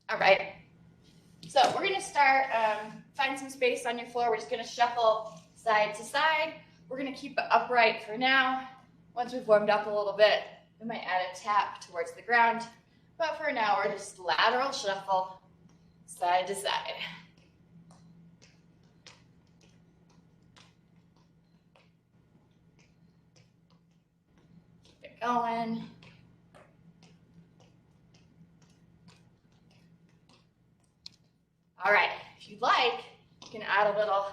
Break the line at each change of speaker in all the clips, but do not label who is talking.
All right. So we're going to start, find some space on your floor. We're just going to shuffle side to side. We're going to keep it upright for now. Once we've warmed up a little bit, we might add a tap towards the ground. But for now, we're just lateral shuffle, side to side. Keep it going. All right, if you'd like, you can add a little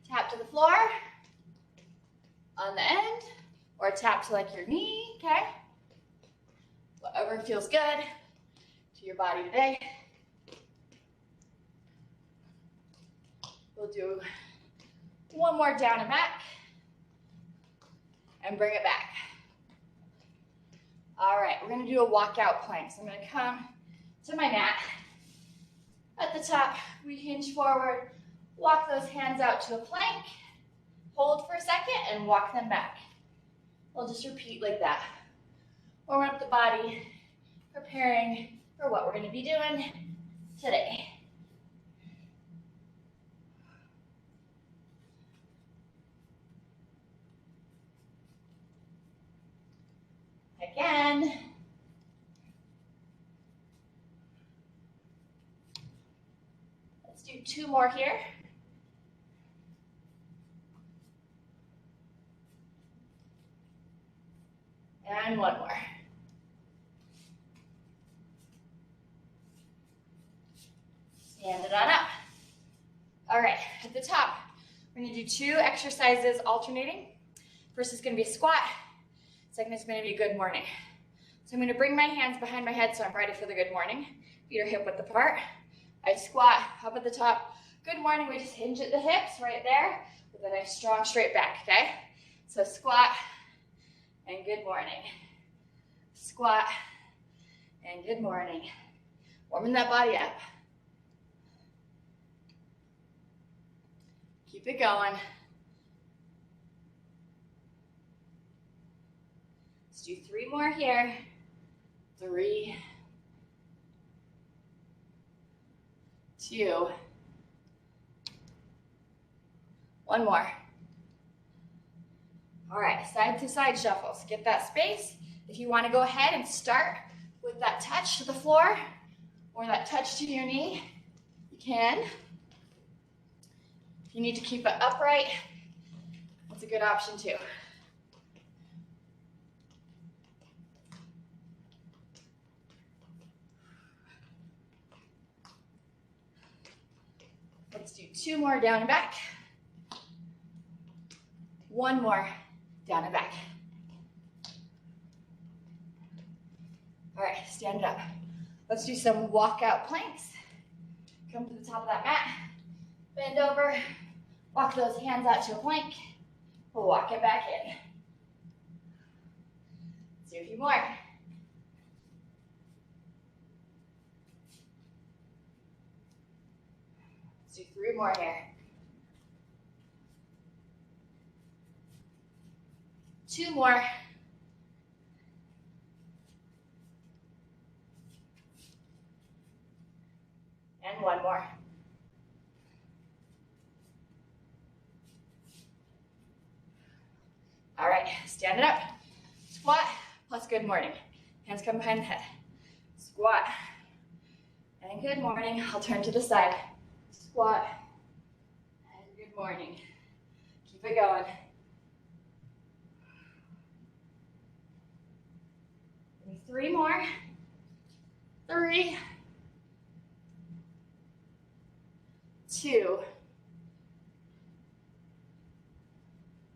tap to the floor on the end, or a tap to like your knee, okay? Whatever feels good to your body today. We'll do one more down and back, and bring it back. All right, we're gonna do a walkout plank. So I'm gonna come to my mat. At the top, we hinge forward, walk those hands out to a plank, hold for a second, and walk them back. We'll just repeat like that. Warm up the body, preparing for what we're going to be doing today. Again. Let's do 2 more here. And 1 more. Stand it on up. All right, at the top, we're gonna do 2 exercises alternating. First is gonna be a squat. Second is gonna be a good morning. So I'm gonna bring my hands behind my head so I'm ready for the good morning. Feet are hip width apart. I squat up at the top. Good morning, we just hinge at the hips right there with a nice strong straight back, okay? So squat and good morning. Squat and good morning. Warming that body up. Keep it going. Let's do 3 more here. 3, 2, 1 more. All right, side to side shuffles. Get that space. If you want to go ahead and start with that touch to the floor or that touch to your knee, you can. If you need to keep it upright, that's a good option too. Let's do 2 more down and back. 1 more down and back. All right, stand it up. Let's do some walkout planks. Come to the top of that mat, bend over, walk those hands out to a plank, we'll walk it back in. Let's do a few more. Let's do 3 more here. 2 more. And 1 more. All right, stand it up. Squat plus good morning. Hands come behind the head. Squat and good morning. I'll turn to the side. Squat and good morning. Keep it going. Give me 3 more. 3, 2,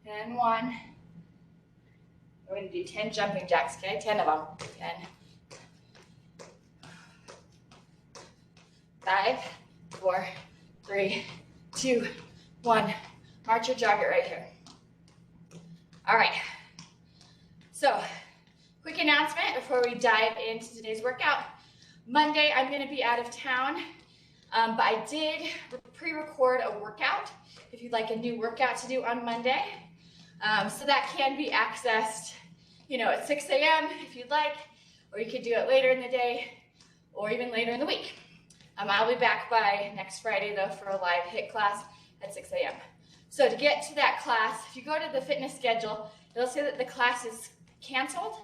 and 1. We're going to do 10 jumping jacks, okay? 10 of them. 10. 5, 4, 3, 2, 1. March or jog it right here. All right. So, quick announcement before we dive into today's workout. Monday, I'm going to be out of town, but I did pre-record a workout if you'd like a new workout to do on Monday. So that can be accessed, at 6 a.m. if you'd like, or you could do it later in the day or even later in the week. I'll be back by next Friday though for a live HIIT class at 6 a.m. So to get to that class, if you go to the fitness schedule, it'll say that the class is canceled,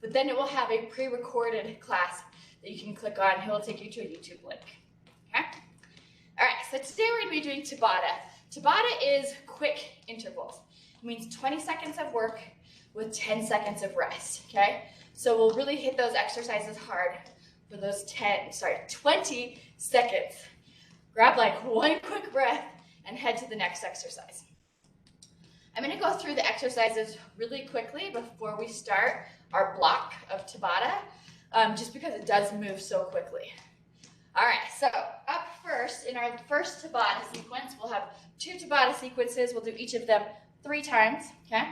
but then it will have a pre-recorded class that you can click on. It will take you to a YouTube link. Okay? All right, so today we're going to be doing Tabata. Tabata is quick intervals. It means 20 seconds of work with 10 seconds of rest, okay? So we'll really hit those exercises hard for those 20 seconds. Grab like one quick breath and head to the next exercise. I'm going to go through the exercises really quickly before we start our block of Tabata, just because it does move so quickly. All right, so up first, in our first Tabata sequence, we'll have 2 Tabata sequences. We'll do each of them 3 times, okay?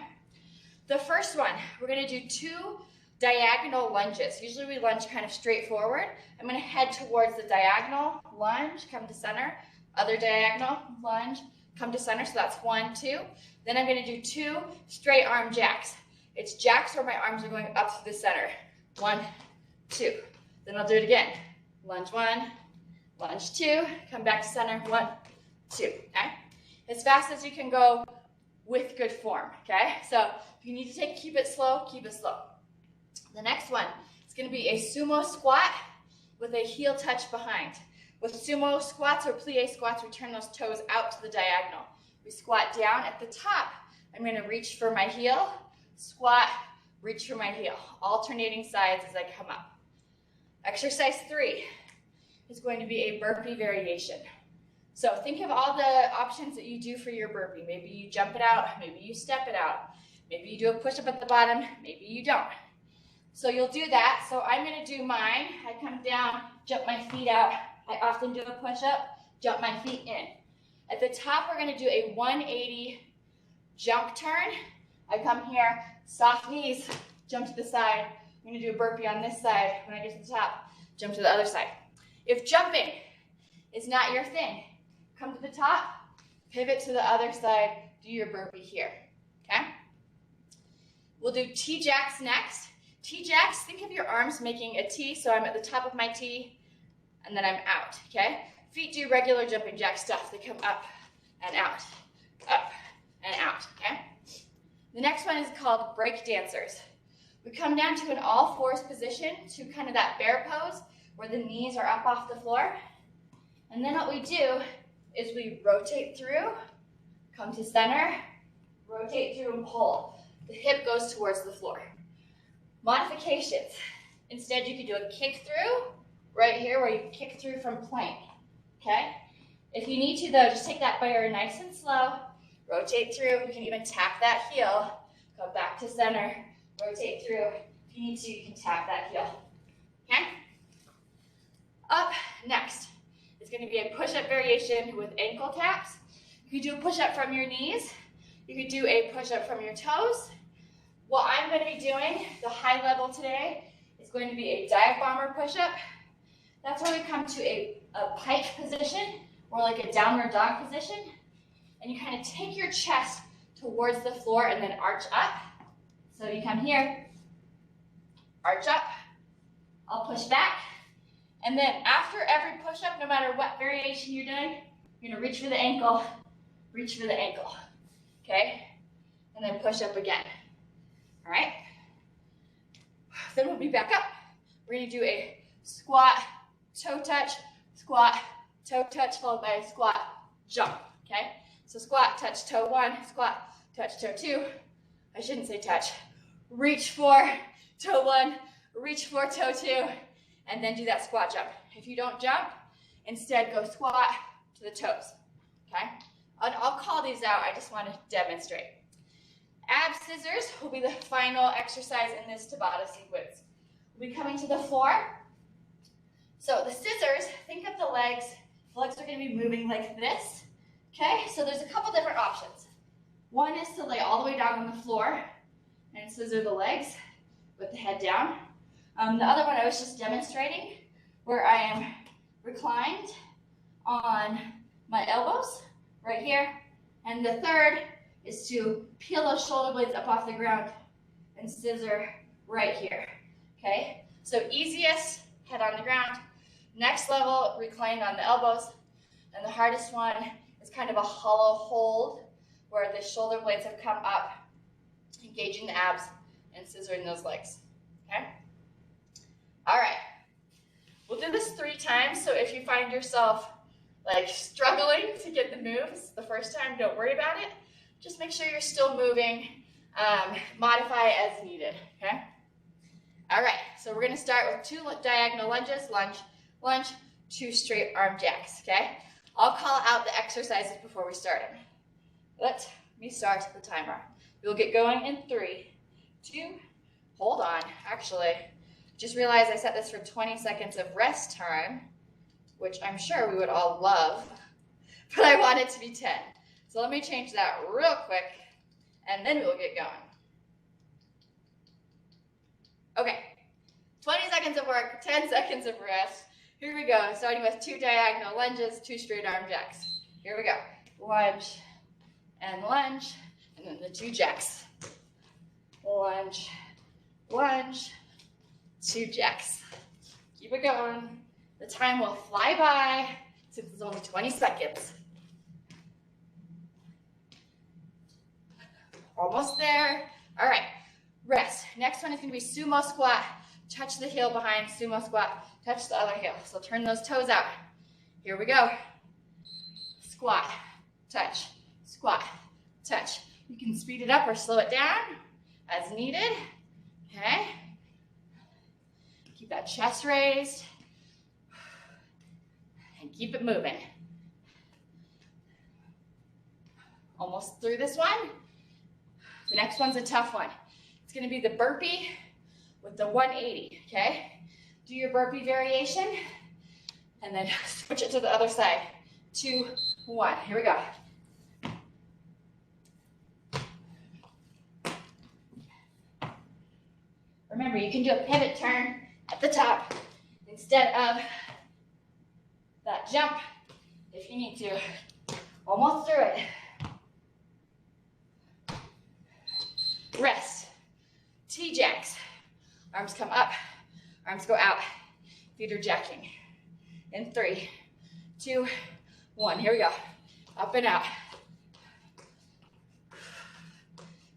The first one, we're going to do 2 diagonal lunges. Usually we lunge kind of straight forward. I'm going to head towards the diagonal lunge, come to center, other diagonal lunge, come to center, so that's 1, 2. Then I'm going to do 2 straight arm jacks. It's jacks where my arms are going up to the center. 1, 2. Then I'll do it again. Lunge 1, lunge 2, come back to center, 1, 2, okay? As fast as you can go with good form, okay? So if you need to keep it slow, keep it slow. The next one is going to be a sumo squat with a heel touch behind. With sumo squats or plie squats, we turn those toes out to the diagonal. We squat down at the top. I'm going to reach for my heel, squat, reach for my heel, alternating sides as I come up. Exercise 3 is going to be a burpee variation. So think of all the options that you do for your burpee. Maybe you jump it out, maybe you step it out, maybe you do a push-up at the bottom, maybe you don't. So you'll do that. So I'm going to do mine. I come down, jump my feet out. I often do a push-up, jump my feet in. At the top, we're going to do a 180 jump turn. I come here, soft knees, jump to the side. I'm going to do a burpee on this side. When I get to the top, jump to the other side. If jumping is not your thing, come to the top, pivot to the other side, do your burpee here, okay? We'll do T-jacks next. T-jacks, think of your arms making a T, so I'm at the top of my T, and then I'm out, okay? Feet do regular jumping jack stuff. They come up and out, okay? The next one is called Breakdancers. We come down to an all-fours position, to kind of that bear pose, where the knees are up off the floor. And then what we do is we rotate through, come to center, rotate through and pull. The hip goes towards the floor. Modifications. Instead, you could do a kick through right here where you kick through from plank, okay? If you need to, though, just take that bar nice and slow, rotate through. You can even tap that heel, come back to center, rotate through. If you need to, you can tap that heel, okay? Up next is going to be a push-up variation with ankle taps. You could do a push-up from your knees. You could do a push-up from your toes. What I'm going to be doing, the high level today, is going to be a Divebomber push-up. That's where we come to a pike position, or like a downward dog position. And you kind of take your chest towards the floor and then arch up. So you come here, arch up, I'll push back. And then after every push-up, no matter what variation you're doing, you're going to reach for the ankle, okay? And then push up again. All right, then we'll be back up. We're going to do a squat, toe touch, followed by a squat, jump, okay? So squat, touch, toe 1, squat, touch, toe 2. I shouldn't say touch. Reach for toe 1, reach for toe 2, and then do that squat jump. If you don't jump, instead go squat to the toes, okay? And I'll call these out, I just want to demonstrate. Ab scissors will be the final exercise in this Tabata sequence. We'll be coming to the floor. So the scissors, think of the legs. The legs are going to be moving like this. Okay, so there's a couple different options. One is to lay all the way down on the floor and scissor the legs with the head down. The other one I was just demonstrating, where I am reclined on my elbows right here. And the third is to peel those shoulder blades up off the ground and scissor right here, okay? So easiest, head on the ground, Next level, reclined on the elbows. And the hardest one is kind of a hollow hold where the shoulder blades have come up, engaging the abs and scissoring those legs, okay? All right, we'll do this 3 times, so if you find yourself like struggling to get the moves the first time, don't worry about it. Just make sure you're still moving, modify as needed, okay? All right, so we're gonna start with 2 diagonal lunges, lunge, lunge, 2 straight arm jacks, okay? I'll call out the exercises before we start them. Let me start the timer. We'll get going in 3, 2, hold on. Actually, just realized I set this for 20 seconds of rest time, which I'm sure we would all love, but I want it to be 10. So let me change that real quick, and then we'll get going. Okay, 20 seconds of work, 10 seconds of rest. Here we go, starting with 2 diagonal lunges, 2 straight arm jacks. Here we go. Lunge and lunge, and then the 2 jacks. Lunge, lunge, 2 jacks. Keep it going. The time will fly by since it's only 20 seconds. Almost there. All right, rest. Next one is gonna be sumo squat. Touch the heel behind, sumo squat. Touch the other heel. So turn those toes out. Here we go. Squat, touch, squat, touch. You can speed it up or slow it down as needed. Okay. Keep that chest raised. And keep it moving. Almost through this one. The next one's a tough one. It's gonna be the burpee with the 180, okay? Do your burpee variation, and then switch it to the other side. 2, 1, here we go. Remember, you can do a pivot turn at the top instead of that jump if you need to. Almost through it. Rest. T-jacks. Arms come up, arms go out. Feet are jacking. In 3, 2, 1. Here we go. Up and out.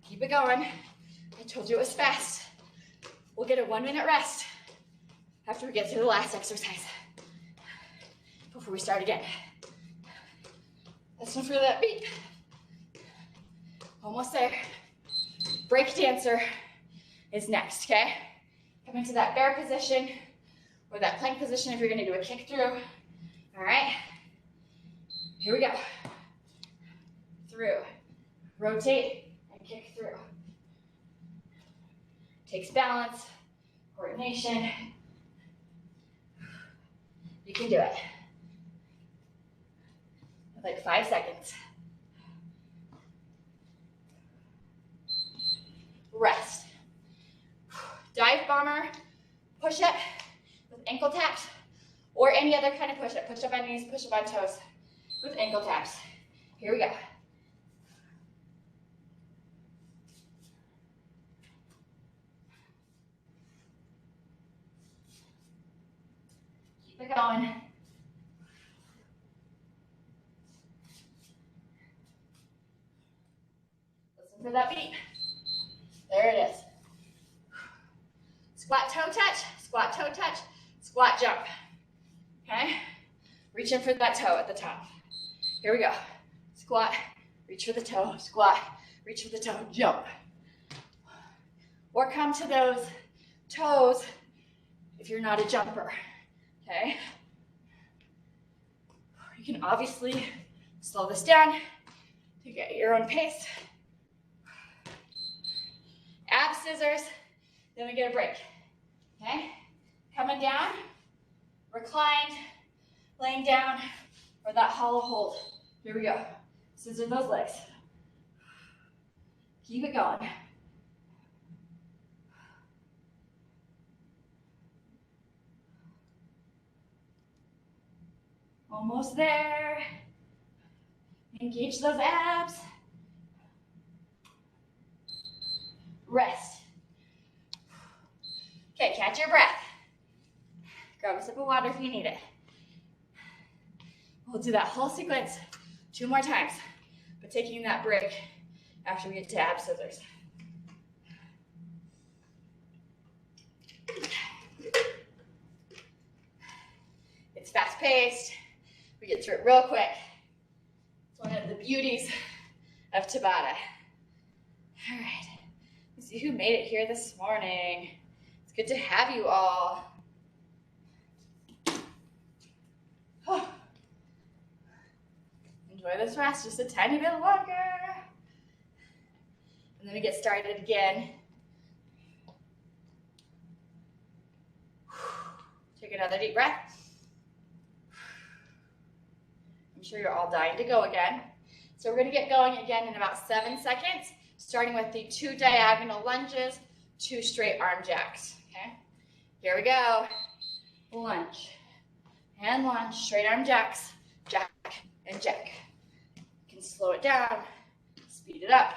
Keep it going. I told you it was fast. We'll get a 1-minute rest after we get through the last exercise before we start again. Listen for that beat. Almost there. Breakdancer is next, okay? Come into that bear position or that plank position if you're gonna do a kick through. All right, here we go. Through, rotate and kick through. Takes balance, coordination. You can do it. Like 5 seconds. Rest. Divebomber, push-up with ankle taps, or any other kind of push-up. Push-up on knees, push-up on toes with ankle taps. Here we go. Keep it going. Listen for that beat. There it is. Squat toe touch, squat jump. Okay? Reach in for that toe at the top. Here we go. Squat, reach for the toe, squat, reach for the toe, jump. Or come to those toes if you're not a jumper. Okay? You can obviously slow this down to get your own pace. Ab scissors, then we get a break. Okay? Coming down, reclined, laying down, or that hollow hold. Here we go. Scissor those legs. Keep it going. Almost there. Engage those abs. Rest. Okay, catch your breath. Grab a sip of water if you need it. We'll do that whole sequence 2 more times, but taking that break after we get to ab scissors. It's fast paced. We get through it real quick. It's one of the beauties of Tabata. All right, let's see who made it here this morning. It's good to have you all. Oh. Enjoy this rest just a tiny bit longer. And then we get started again. Take another deep breath. I'm sure you're all dying to go again. So we're going to get going again in about 7 seconds, starting with the 2 diagonal lunges, 2 straight arm jacks. Okay? Here we go. Lunge and lunge, straight arm jacks, jack and jack. You can slow it down, speed it up,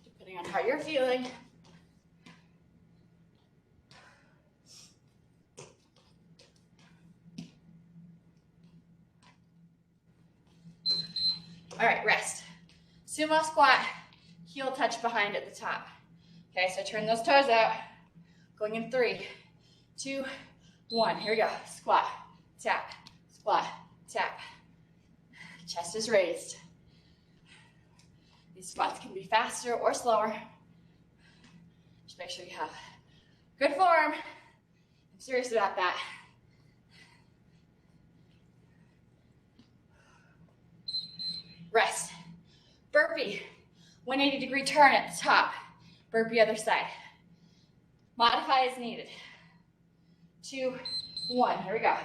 depending on how you're feeling. All right, rest. Sumo squat, heel touch behind at the top. Okay, so turn those toes out. Going in 3, 2, 1. Here we go. Squat, tap, squat, tap. Chest is raised. These squats can be faster or slower. Just make sure you have good form. I'm serious about that. Rest. Burpee. 180-degree turn at the top. Burpee other side. Modify as needed. 2, 1. Here we go.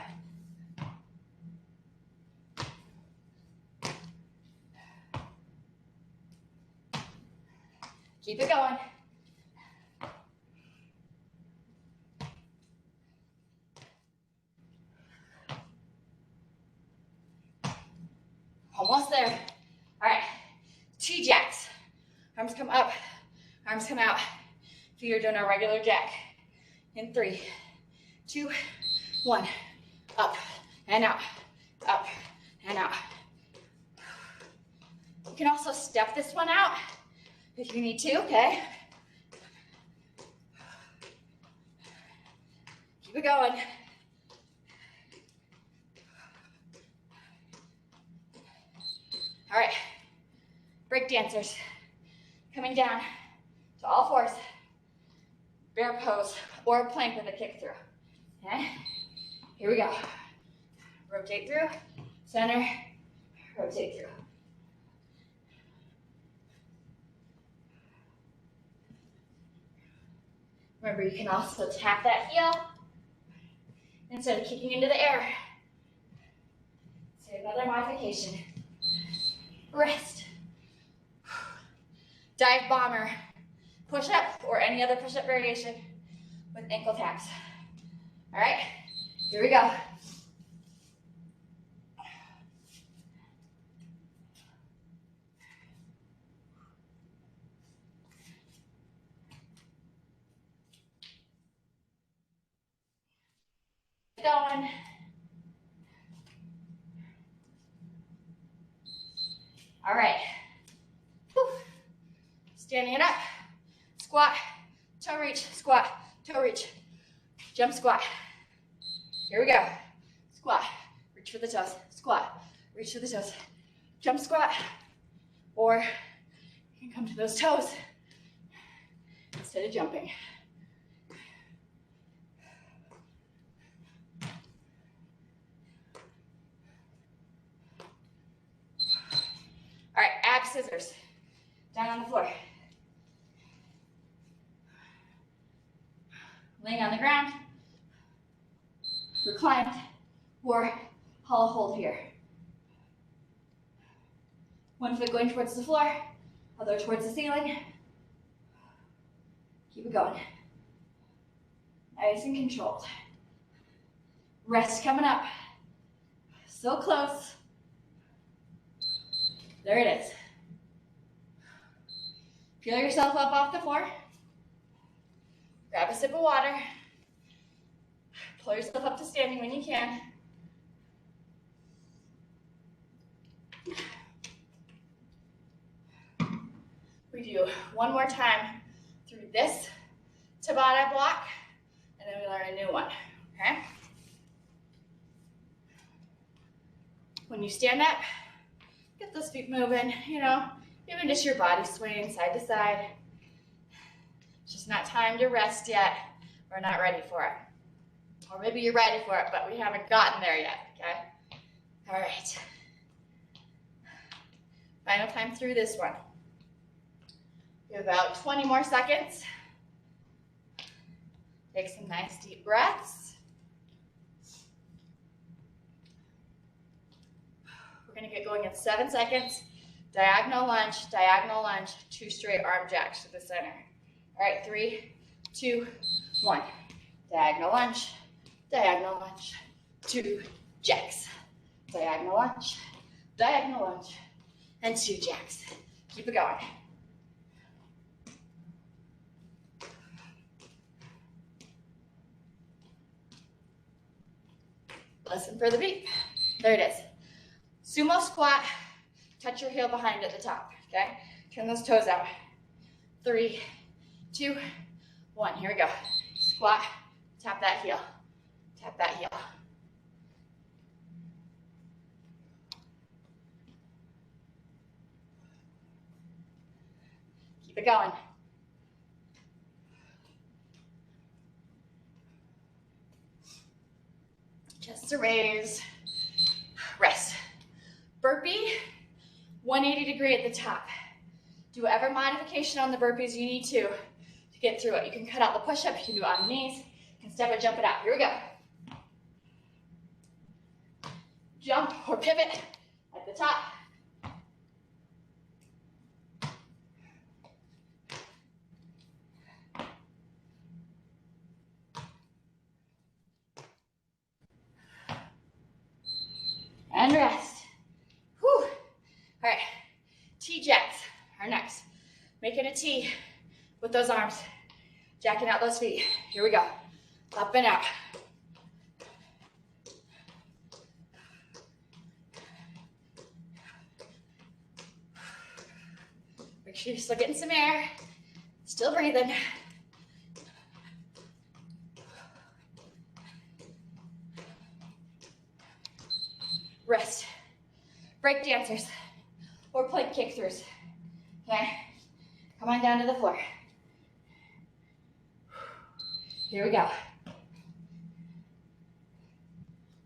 Keep it going. Almost there. All right, T-jacks. Arms come up, arms come out. Feet are doing a regular jack. In 3, 2, 1. Up and out, up and out. You can also step this one out if you need to, okay? Keep it going. All right, breakdancers, coming down to all fours, bear pose or a plank with a kick through. Okay, here we go. Rotate through, center, rotate through. Remember, you can also tap that heel instead of kicking into the air. So another modification. Rest. Divebomber, push-up, or any other push-up variation with ankle taps. All right, here we go. Going. All right. Whew. Standing it up. Squat, toe reach, squat, toe reach. Jump squat. Here we go. Squat, reach for the toes. Squat, reach for the toes. Jump squat. Or you can come to those toes instead of jumping. All right, ab scissors, down on the floor. Laying on the ground, reclined, or hollow hold here. One foot going towards the floor, other towards the ceiling. Keep it going. Nice and controlled. Rest coming up. So close. There it is. Peel yourself up off the floor. Grab a sip of water. Pull yourself up to standing when you can. We do one more time through this Tabata block, and then we learn a new one, okay? When you stand up, get those feet moving, you know, even just your body swaying side to side. It's just not time to rest yet. We're not ready for it. Or maybe you're ready for it, but we haven't gotten there yet, okay? All right. Final time through this one. We have about 20 more seconds. Take some nice deep breaths. We're gonna get going in 7 seconds. Diagonal lunge, 2 straight arm jacks to the center. All right, 3, 2, 1. Diagonal lunge, 2 jacks. Diagonal lunge, and 2 jacks. Keep it going. Listen for the beat. There it is. Sumo squat, touch your heel behind at the top, okay? Turn those toes out. 3, 2, 1, here we go. Squat, tap that heel, tap that heel. Keep it going. Chest to raise, rest. Burpee, 180 degree at the top. Do whatever modification on the burpees you need to get through it. You can cut out the push-up, you can do it on the knees, you can step it, jump it out. Here we go. Jump or pivot at the top. And rest. Whew. All right, T-jacks are next. Making a T with those arms, jacking out those feet. Here we go. Up and out. Make sure you're still getting some air, still breathing. Rest. Breakdancers or plank kick-throughs. Okay, come on down to the floor. Here we go.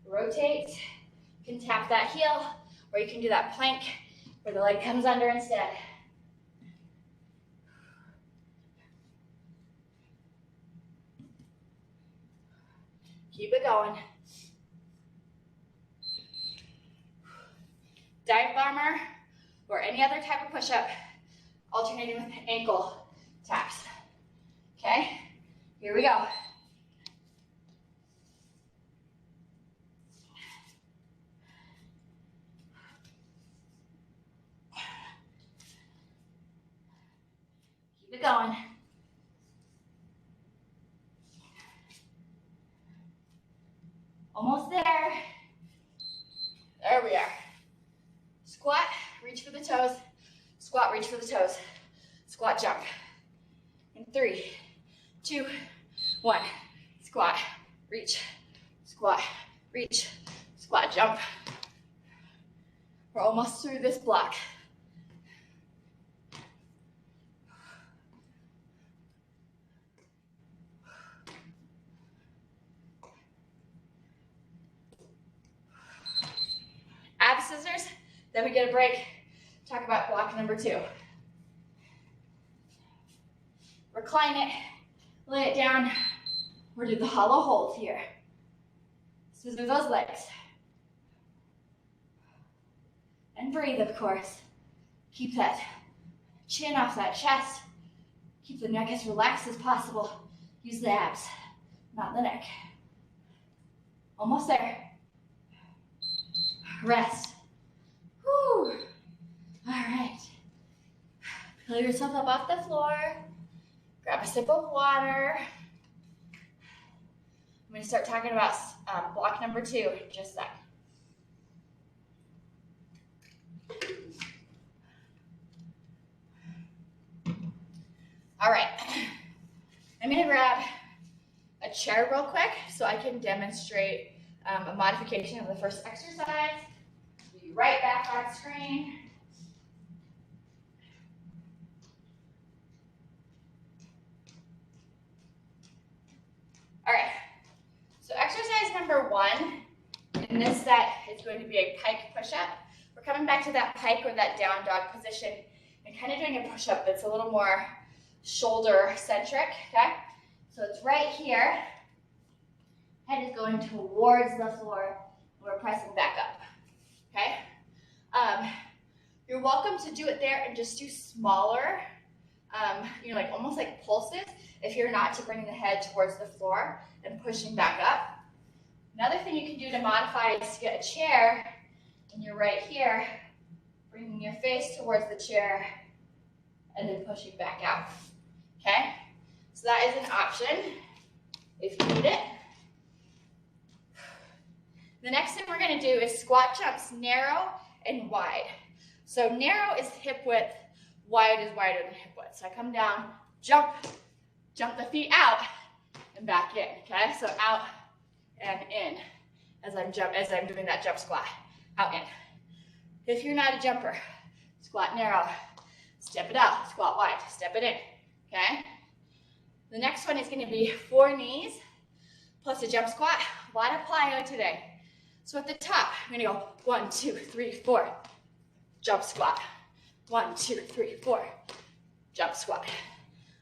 Rotate. You can tap that heel, or you can do that plank where the leg comes under instead. Keep it going. Divebomber or any other type of push-up, alternating with ankle taps. Okay, here we go. Keep it going. Almost there. There we are. Squat, reach for the toes. Squat, reach for the toes. Squat, jump. In 3, 2, 1. Squat, reach. Squat, reach. Squat, jump. We're almost through this block. Ab scissors. Then we get a break, talk about block number 2. Recline it, lay it down, or do the hollow hold here. Scissor those legs. And breathe, of course. Keep that chin off that chest. Keep the neck as relaxed as possible. Use the abs, not the neck. Almost there. Rest. Whew. All right. Pull yourself up off the floor. Grab a sip of water. I'm going to going to start talking about block number 2 in just a sec. All right, I'm going to grab a chair real quick so I can demonstrate a modification of the first exercise. Be right back on screen. All right, so exercise number 1 in this set is going to be a pike push-up. We're coming back to that pike or that down dog position and kind of doing a push-up that's a little more shoulder centric, okay? So it's right here. Head is going towards the floor. We're pressing back up, okay? You're welcome to do it there and just do smaller, like almost like pulses if you're not, to bring the head towards the floor and pushing back up. Another thing you can do to modify is to get a chair and you're right here, bringing your face towards the chair and then pushing back out, okay? So that is an option if you need it. The next thing we're going to do is squat jumps narrow and wide. So narrow is hip width, wide is wider than hip width. So I come down, jump the feet out and back in, okay? So out and in as I'm doing that jump squat, out in. If you're not a jumper, squat narrow, step it out, squat wide, step it in, okay? The next one is going to be 4 knees plus a jump squat. A lot of plyo today. So at the top, I'm going to go 1, 2, 3, 4, jump squat. 1, 2, 3, 4, jump squat.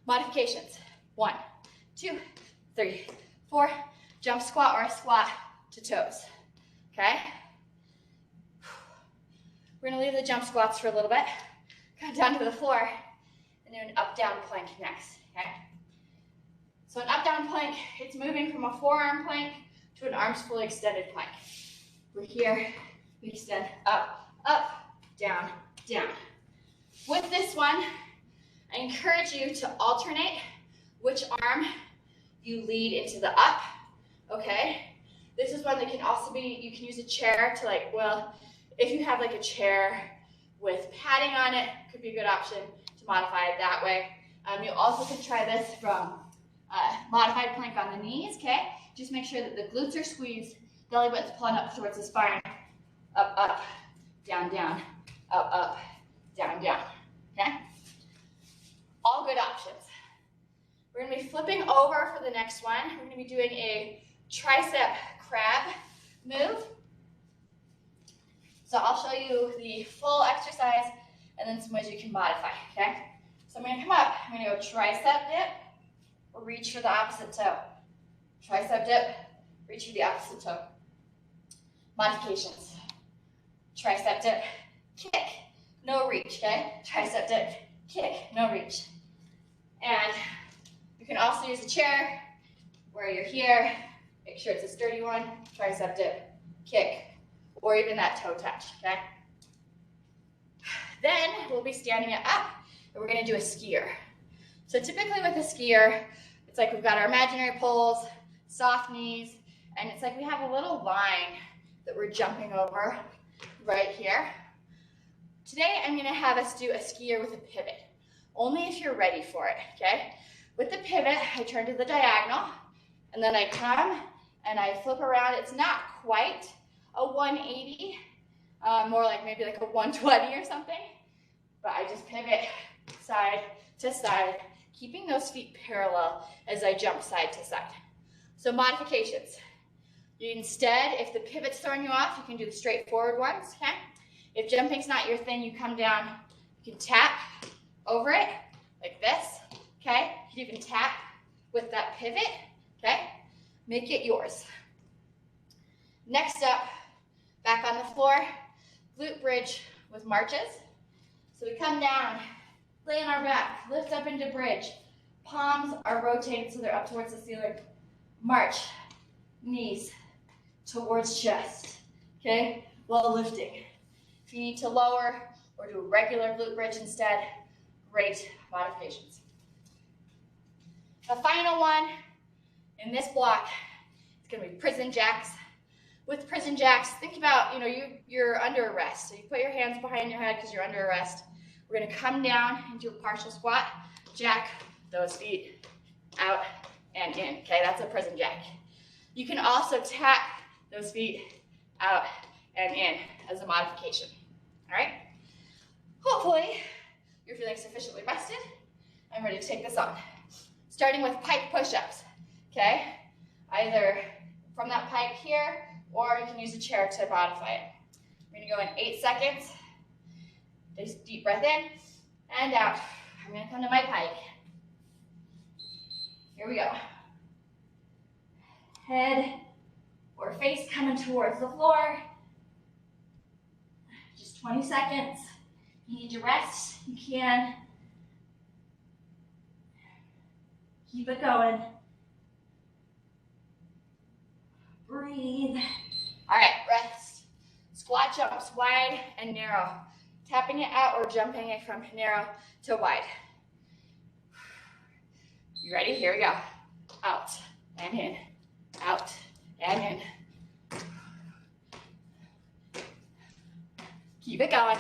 Modifications. 1, 2, 3, 4, jump squat or a squat to toes. Okay? We're going to leave the jump squats for a little bit. Come down to the floor and do an up-down plank next. Okay? So an up-down plank, it's moving from a forearm plank to an arms fully extended plank. We're here, we extend up, up, down, down. With this one, I encourage you to alternate which arm you lead into the up, okay? This is one that can also be, you can use a chair to if you have like a chair with padding on it, could be a good option to modify it that way. You also can try this from modified plank on the knees, okay? Just make sure that the glutes are squeezed, belly button's pulling up towards the spine, up, up, down, down, up, down, down, okay? All good options. We're gonna be flipping over for the next one. We're gonna be doing a tricep crab move. So I'll show you the full exercise and then some ways you can modify, okay? So I'm gonna come up, I'm gonna go tricep dip, reach for the opposite toe. Tricep dip, reach for the opposite toe. Modifications. Tricep dip, kick, no reach, okay? Tricep dip, kick, no reach. And you can also use a chair where you're here, make sure it's a sturdy one, tricep dip, kick, or even that toe touch, okay? Then we'll be standing it up and we're gonna do a skier. So typically with a skier, it's like we've got our imaginary poles, soft knees, and it's like we have a little line that we're jumping over right here. Today I'm gonna have us do a skier with a pivot, only if you're ready for it, okay? With the pivot, I turn to the diagonal, and then I come and I flip around. It's not quite a 180, more like maybe like a 120 or something, but I just pivot side to side, keeping those feet parallel as I jump side to side. So modifications. Instead, if the pivot's throwing you off, you can do the straightforward ones, okay? If jumping's not your thing, you come down, you can tap over it like this, okay? You can tap with that pivot, okay? Make it yours. Next up, back on the floor, glute bridge with marches. So we come down, lay on our back, lift up into bridge. Palms are rotated so they're up towards the ceiling. March, knees towards chest, okay? While lifting. If you need to lower or do a regular glute bridge instead, great modifications. The final one in this block gonna be prison jacks. With prison jacks, think about, you're under arrest. So you put your hands behind your head because you're under arrest. We're gonna come down into a partial squat, jack those feet out and in, okay? That's a prison jack. You can also tap those feet out and in as a modification, all right? Hopefully, you're feeling sufficiently rested and ready to take this on. Starting with pike push-ups, okay? Either from that pike here, or you can use a chair to modify it. We're gonna go in 8 seconds. Just deep breath in and out. I'm gonna come to my pike. Here we go. Head or face coming towards the floor. Just 20 seconds. You need to rest, you can. Keep it going. Breathe. All right, rest. Squat jumps, wide and narrow. Tapping it out or jumping it from narrow to wide. You ready? Here we go. Out and in. Out and in. Keep it going.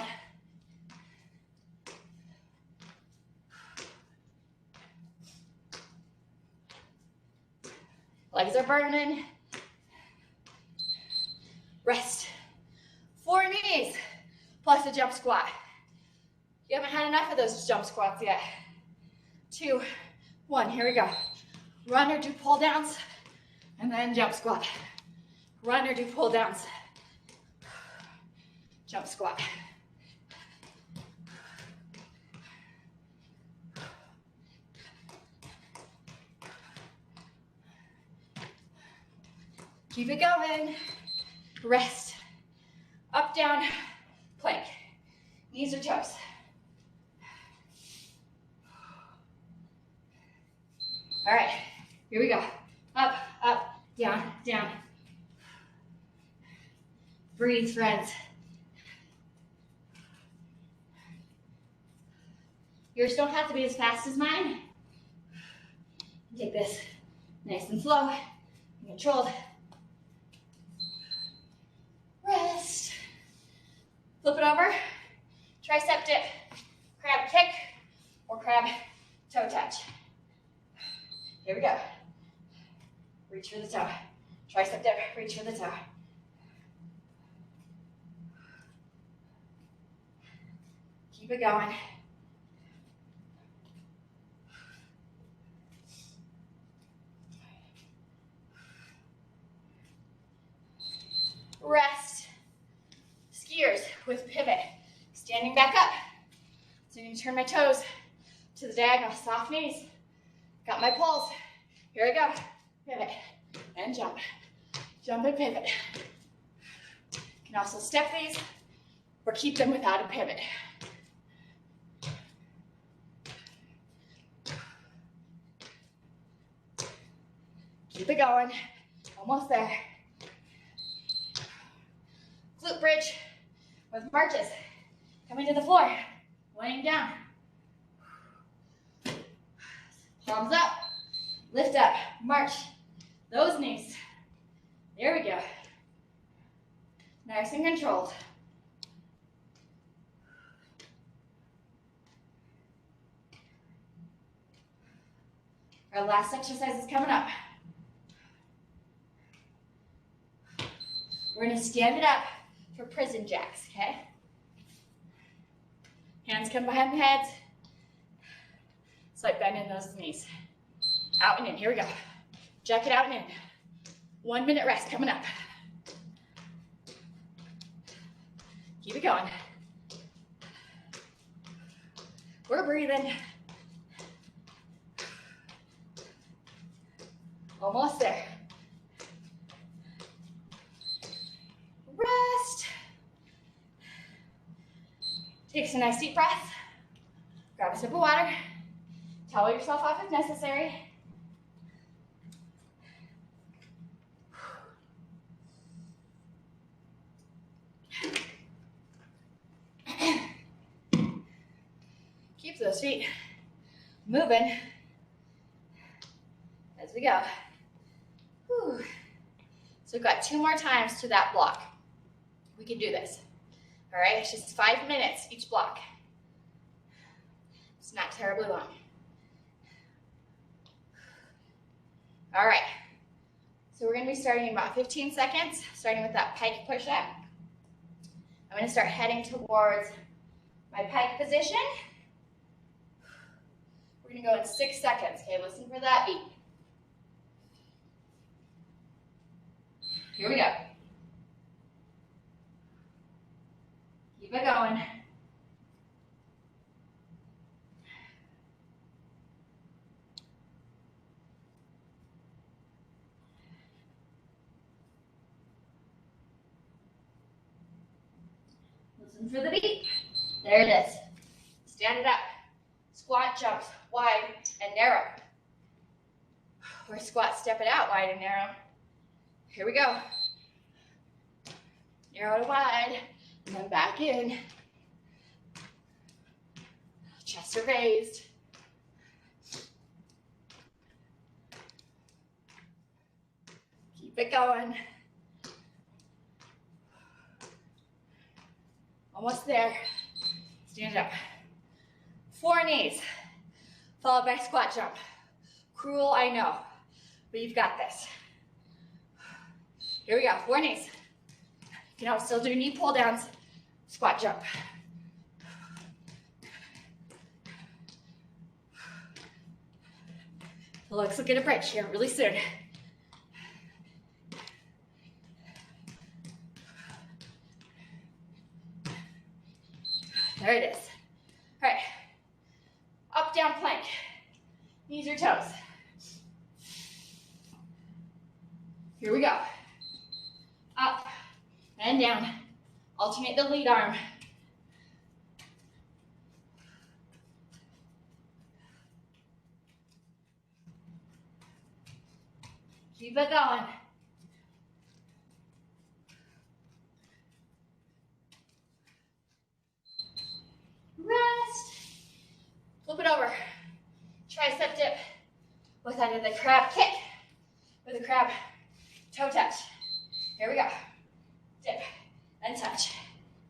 Legs are burning. Rest. 4 knees plus a jump squat. You haven't had enough of those jump squats yet. 2, 1, here we go. Run or do pull downs, and then jump squat. Run or do pull downs. Jump squat. Keep it going. Rest. Up, down, plank. Knees or toes. All right, here we go. Up, up, down, down. Breathe, friends. Yours don't have to be as fast as mine. Take this nice and slow and controlled. Rest. Flip it over. Tricep dip. Crab kick or crab toe touch. Here we go. Reach for the toe. Tricep dip. Reach for the toe. Keep it going. Rest. Skiers with pivot. Standing back up. So I'm going to turn my toes to the diagonal. Soft knees. Got my pulls. Here I go. Pivot and jump. Jump and pivot. You can also step these or keep them without a pivot. Keep it going. Almost there. Glute bridge with marches. Coming to the floor. Laying down. Palms up. Lift up. March. Those knees. There we go. Nice and controlled. Our last exercise is coming up. We're going to stand it up for prison jacks, okay? Hands come behind the heads. Slight bend in those knees. Out and in. Here we go. Jack it out and in. 1 minute rest coming up. Keep it going. We're breathing. Almost there. Rest. Take some nice deep breaths. Grab a sip of water. Towel yourself off if necessary. Keep those feet moving as we go. Whew. So we've got 2 more times to that block. We can do this. All right, it's just 5 minutes each block. It's not terribly long. All right, so we're gonna be starting in about 15 seconds, starting with that pike push-up. I'm gonna start heading towards my pike position. We're gonna go in 6 seconds, okay? Listen for that beat. Here we go. Keep it going. Listen for the beat. There it is. Stand it up. Squat jumps wide and narrow. Or squat, step it out wide and narrow. Here we go. Narrow to wide, and then back in. Chest are raised. Keep it going. Almost there. Stand up. 4 knees, followed by squat jump. Cruel, I know, but you've got this. Here we go, 4 knees. You know, still do knee pull downs, squat jump. The legs will get a bridge here really soon. There it is. All right, up, down plank. Knees or toes. Here we go. Up and down. Alternate the lead arm. Keep it going. Rest. Flip it over. Tricep dip with either the crab kick or the crab toe touch. Here we go. Dip and touch.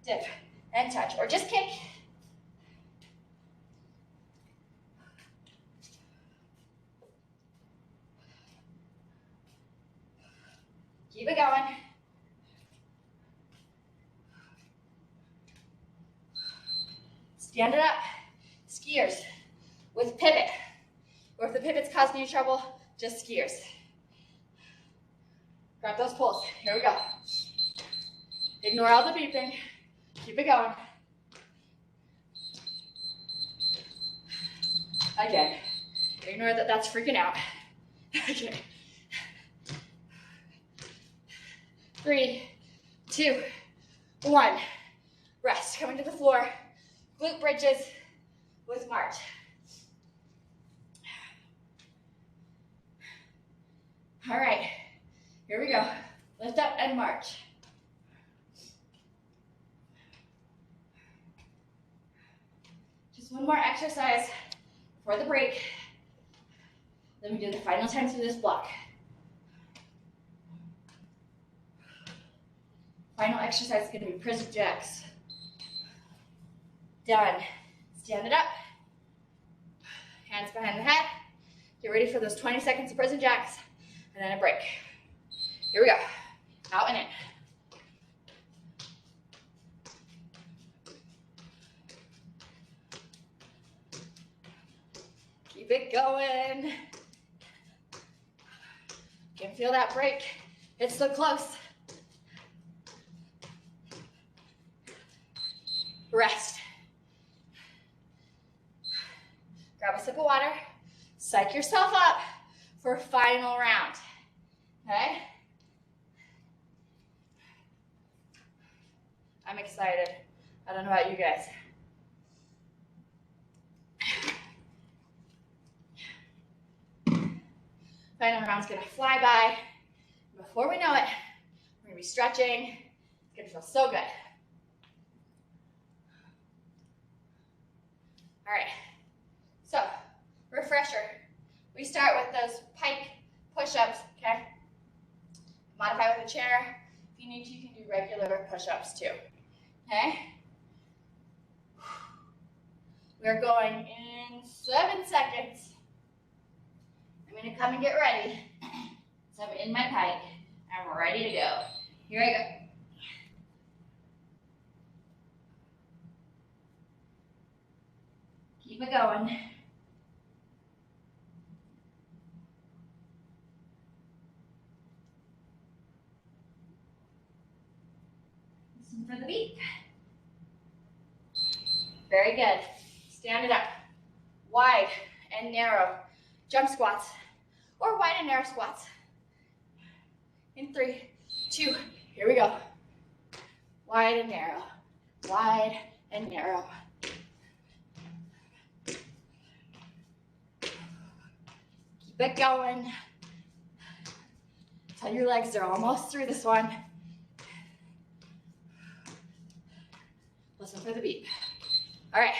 Dip and touch. Or just kick. Keep it going. Stand it up. Skiers with pivot. Or if the pivot's causing you trouble, just skiers. Grab those pulls. Here we go. Ignore all the beeping. Keep it going. Again. Ignore that that's freaking out. Okay. 3, 2, 1. Rest. Coming to the floor. Glute bridges with march. All right. Here we go. Lift up and march. Just one more exercise before the break. Then we do the final time through this block. Final exercise is going to be prison jacks. Done. Stand it up. Hands behind the head. Get ready for those 20 seconds of prison jacks and then a break. Here we go. Out and in. Keep it going. Can feel that break. It's so close. Rest. Grab a sip of water. Psych yourself up for final round. Okay? I'm excited. I don't know about you guys. Final round's gonna fly by. Before we know it, we're gonna be stretching. It's gonna feel so good. All right, so refresher. We start with those pike push-ups, okay? Modify with a chair. If you need to, you can do regular push-ups too. Okay? We're going in 7 seconds. I'm gonna come and get ready. So I'm in my pike. I'm ready to go. Here I go. Keep it going. Listen for the beat. Very good. Stand it up. Wide and narrow. Jump squats. Or wide and narrow squats. In 3, 2, here we go. Wide and narrow. Wide and narrow. Keep it going. Tell your legs they're almost through this one. Listen for the beat. All right,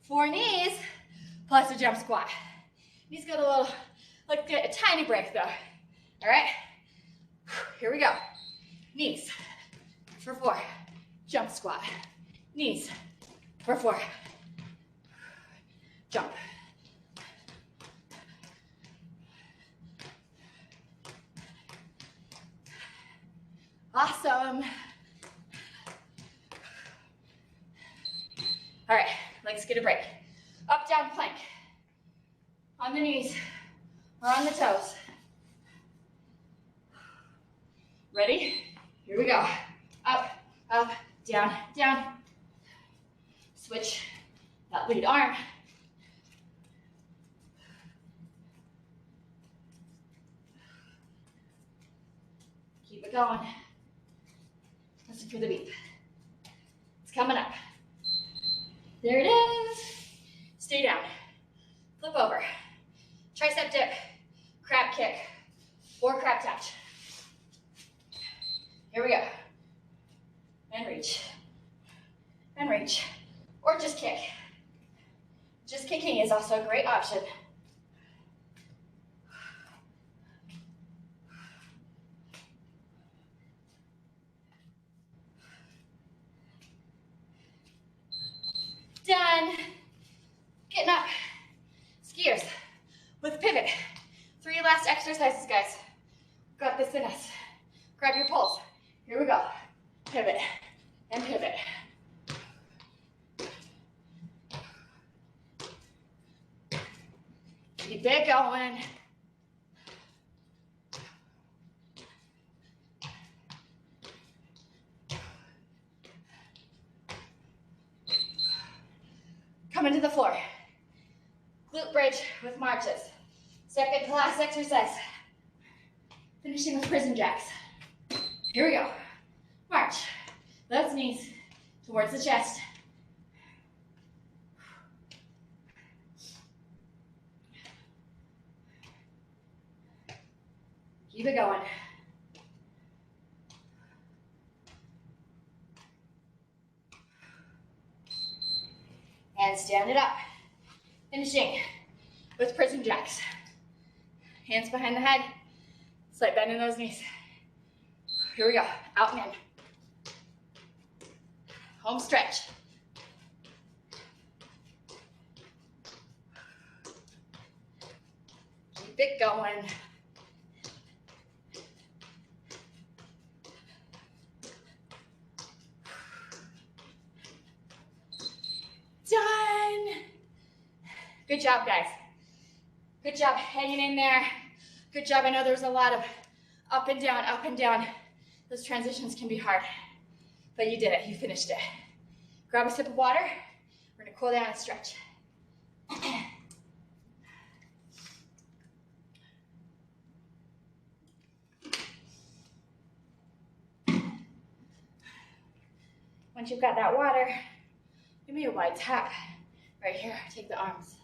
4 knees plus a jump squat. Knees got a little, like a tiny break though. All right, here we go. Knees for 4, jump squat. Knees for 4, jump. Awesome. All right, legs get a break. Up, down, plank. On the knees or on the toes. Ready? Here we go. Up, up, down, down. Switch that lead arm. Keep it going. Listen for the beat. It's coming up. There it is. Stay down. Flip over. Tricep dip, crab kick, or crab touch. Here we go. And reach. And reach. Or just kick. Just kicking is also a great option. Done. Getting up. Skiers with pivot. 3 last exercises, guys. Got this in us. Grab your poles. Here we go. Pivot and pivot. Keep it going. Coming to the floor. Glute bridge with marches. Second to last exercise. Finishing with prison jacks. Here we go. March. Those knees towards the chest. Keep it going. And stand it up. Finishing with prison jacks. Hands behind the head. Slight bend in those knees. Here we go. Out and in. Home stretch. Keep it going. Done. Good job, guys. Good job hanging in there. Good job. I know there's a lot of up and down, up and down. Those transitions can be hard, but you did it. You finished it. Grab a sip of water. We're gonna cool down and stretch. Once you've got that water, give me a wide tap. Right here, take the arms,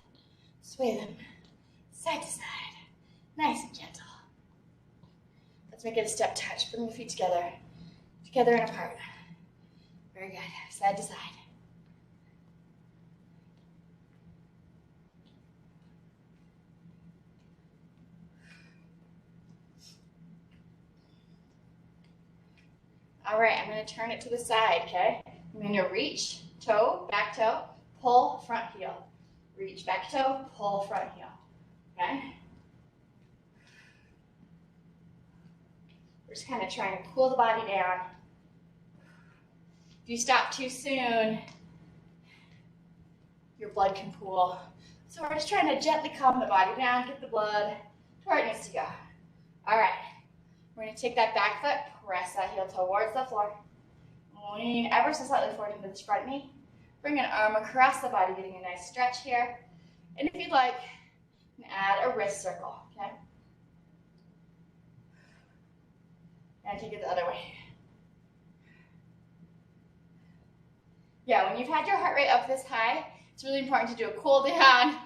sway them side to side, nice and gentle. Let's make it a step touch. Bring the feet together, together and apart. Very good, side to side. going to turn it to the side, okay? I'm going to reach, toe, back toe, pull, front heel. Reach, back toe, pull, front heel, okay? We're just kind of trying to cool the body down. If you stop too soon, your blood can pool. So we're just trying to gently calm the body down, get the blood to where it needs to go. All right, we're going to take that back foot, press that heel towards the floor. Lean ever so slightly forward into this front knee. Bring an arm across the body, getting a nice stretch here. And if you'd like, you can add a wrist circle, okay? And take it the other way. Yeah, when you've had your heart rate up this high, it's really important to do a cool down,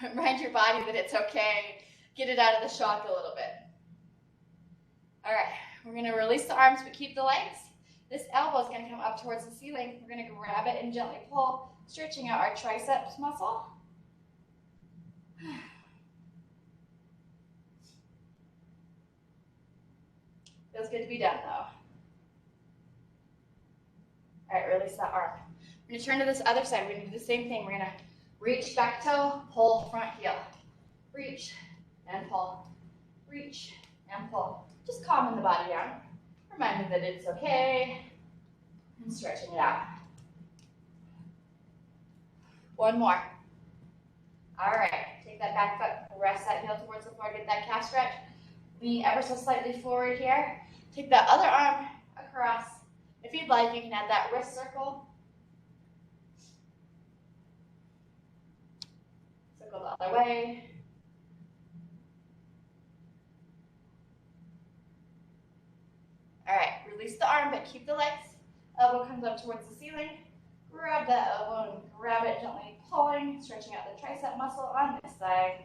remind your body that it's okay, get it out of the shock a little bit. All right, we're going to release the arms but keep the legs. This elbow is going to come up towards the ceiling. We're going to grab it and gently pull, stretching out our triceps muscle. Feels good to be done though. All right, release that arm. We're going to turn to this other side. We're going to do the same thing. We're going to reach, back toe, pull, front heel. Reach and pull. Reach and pull. Just calming the body down. Reminding that it's okay. And stretching it out. One more. All right. Take that back foot. Rest that heel towards the floor. Get that calf stretch. Lean ever so slightly forward here. Take that other arm across. If you'd like, you can add that wrist circle. Circle the other way. All right, release the arm, but keep the legs. Elbow comes up towards the ceiling. Grab that elbow and grab it, gently pulling, stretching out the tricep muscle on this side.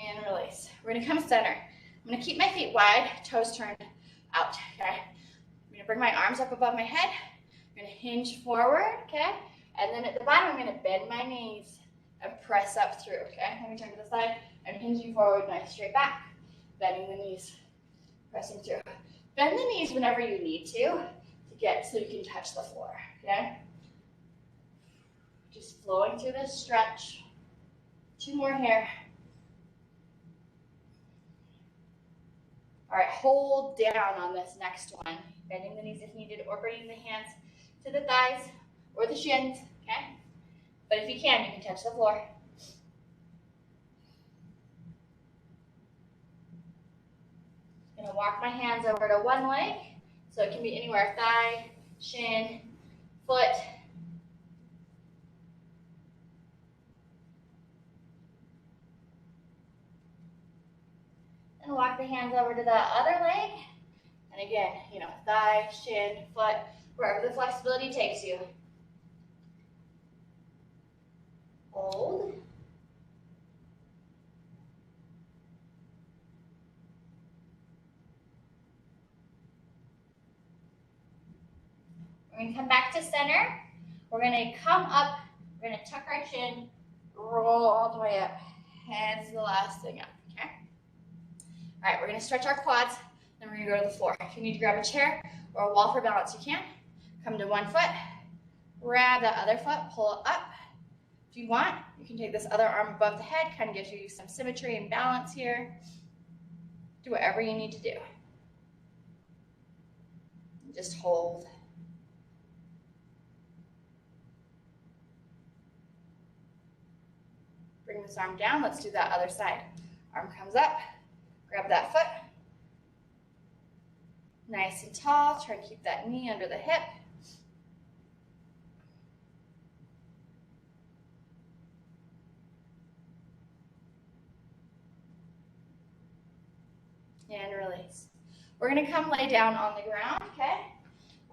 And release. We're going to come center. I'm going to keep my feet wide, toes turned out, okay? I'm going to bring my arms up above my head. I'm going to hinge forward, okay? And then at the bottom, I'm going to bend my knees and press up through, okay? Let me turn to the side. I'm hinging forward, nice straight back, bending the knees, pressing through. Bend the knees whenever you need to get so you can touch the floor, okay? Just flowing through this stretch. 2 more here. All right, hold down on this next one. Bending the knees if needed, or bringing the hands to the thighs or the shins, okay? But if you can touch the floor. I'm gonna walk my hands over to one leg, so it can be anywhere, thigh, shin, foot. And walk the hands over to the other leg. And again, thigh, shin, foot, wherever the flexibility takes you. Hold. We're going to come back to center. We're going to come up. We're going to tuck our chin, roll all the way up. Hands the last thing up, okay? All right, we're going to stretch our quads, then we're going to go to the floor. If you need to grab a chair or a wall for balance, you can. Come to one foot, grab that other foot, pull it up. If you want, you can take this other arm above the head, kind of gives you some symmetry and balance here. Do whatever you need to do. Just hold. Bring this arm down. Let's do that other side. Arm comes up. Grab that foot. Nice and tall. Try to keep that knee under the hip. And release. We're going to come lay down on the ground, okay?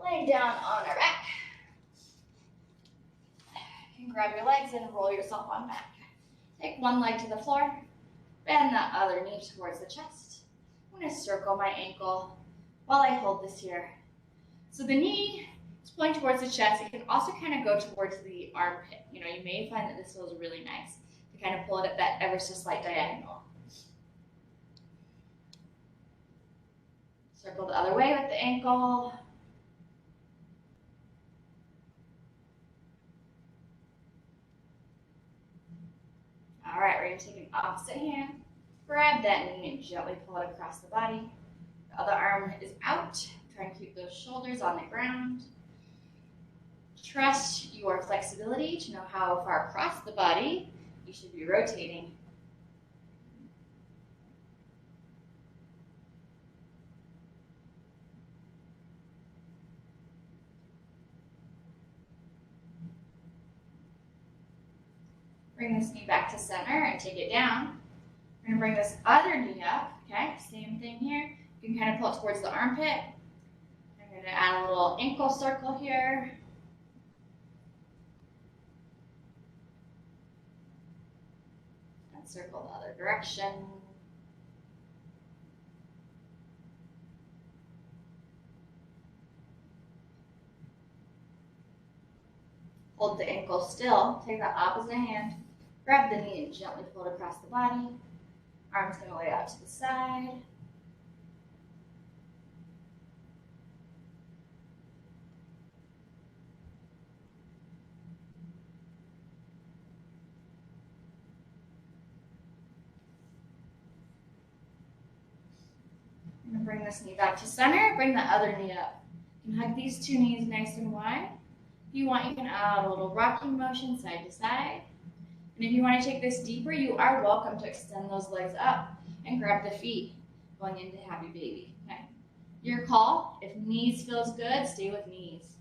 Laying down on our back. You can grab your legs and roll yourself on back. Take one leg to the floor. Bend that other knee towards the chest. I'm going to circle my ankle while I hold this here. So the knee is pulling towards the chest. It can also kind of go towards the armpit. You know, you may find that this feels really nice to kind of pull it at that ever so slight diagonal. Circle the other way with the ankle. All right, we're going to take an opposite hand, grab that knee and gently pull it across the body. The other arm is out. Try and keep those shoulders on the ground. Trust your flexibility to know how far across the body you should be rotating. Bring this knee back to center and take it down. We're going to bring this other knee up, okay? Same thing here. You can kind of pull it towards the armpit. I'm going to add a little ankle circle here. And circle the other direction. Hold the ankle still. Take the opposite hand. Grab the knee and gently pull it across the body. Arms going to lay out to the side. I'm going to bring this knee back to center. Bring the other knee up. You can hug these two knees nice and wide. If you want, you can add a little rocking motion side to side. And if you want to take this deeper, you are welcome to extend those legs up and grab the feet going into happy baby. Okay? Your call. If knees feels good, stay with knees.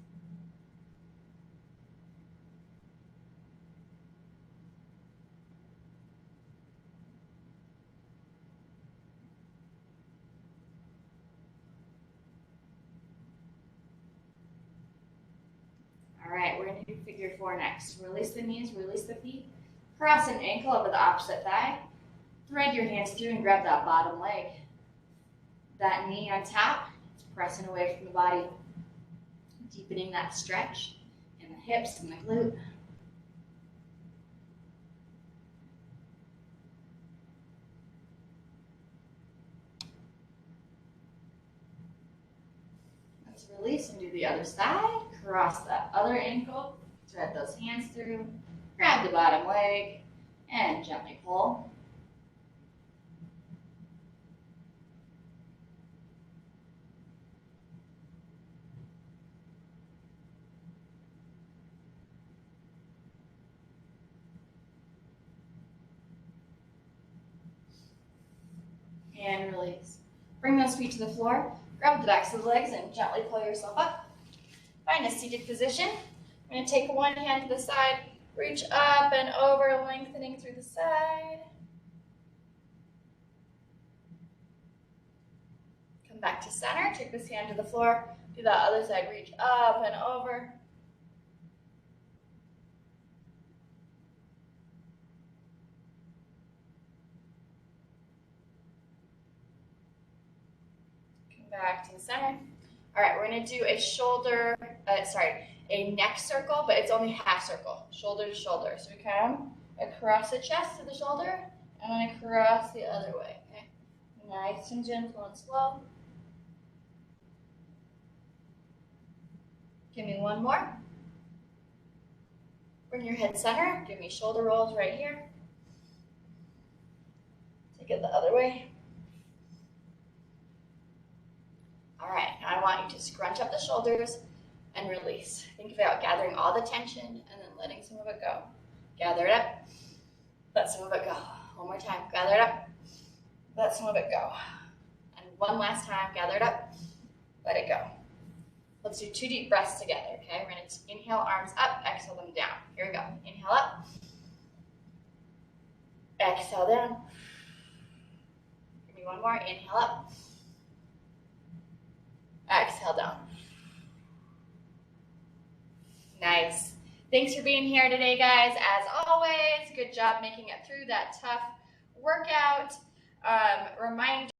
All right, we're going to do figure four next. Release the knees, release the feet. Cross an ankle over the opposite thigh. Thread your hands through and grab that bottom leg. That knee on top, it's pressing away from the body. Deepening that stretch in the hips and the glute. Let's release and do the other side. Cross that other ankle. Thread those hands through. Grab the bottom leg and gently pull. And release. Bring those feet to the floor. Grab the backs of the legs and gently pull yourself up. Find a seated position. I'm going to take one hand to the side. Reach up and over, lengthening through the side. Come back to center. Take this hand to the floor. Do that other side. Reach up and over. Come back to the center. All right, we're going to do a neck circle, but it's only half circle, shoulder to shoulder. So we come across the chest to the shoulder, and then across the other way, okay? Nice and gentle and slow. Give me one more. Bring your head center. Give me shoulder rolls right here. Take it the other way. All right, now I want you to scrunch up the shoulders and release. Think about gathering all the tension and then letting some of it go. Gather it up, let some of it go. One more time, gather it up, let some of it go. And one last time, gather it up, let it go. Let's do 2 deep breaths together, okay? We're gonna inhale, arms up, exhale them down. Here we go, inhale up, exhale down. Give me one more, inhale up, exhale down. Nice. Thanks for being here today, guys. As always, good job making it through that tough workout. Reminder